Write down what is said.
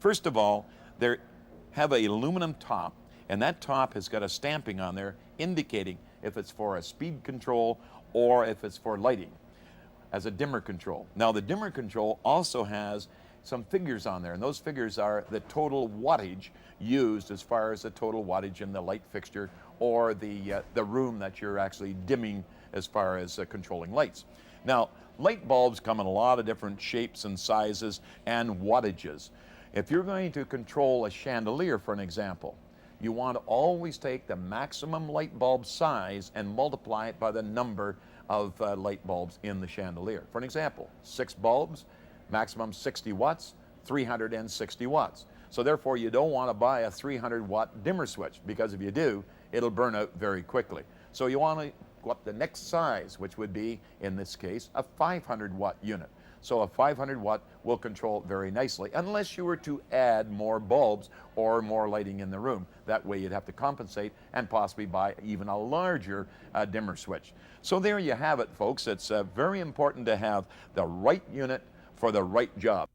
First of all, they have an aluminum top, and that top has got a stamping on there indicating if it's for a speed control or if it's for lighting as a dimmer control. Now the dimmer control also has some figures on there, and those figures are the total wattage used as far as the total wattage in the light fixture or the room that you're actually dimming as far as controlling lights. Now, light bulbs come in a lot of different shapes and sizes and wattages. If you're going to control a chandelier, for an example, you want to always take the maximum light bulb size and multiply it by the number of light bulbs in the chandelier. For an example, 6 bulbs, maximum 60 watts, 360 watts. So therefore, you don't want to buy a 300-watt dimmer switch, because if you do, it'll burn out very quickly. So you want to go up the next size, which would be, in this case, a 500-watt unit. So a 500-watt will control very nicely, unless you were to add more bulbs or more lighting in the room. That way you'd have to compensate and possibly buy even a larger dimmer switch. So there you have it, folks. It's very important to have the right unit for the right job.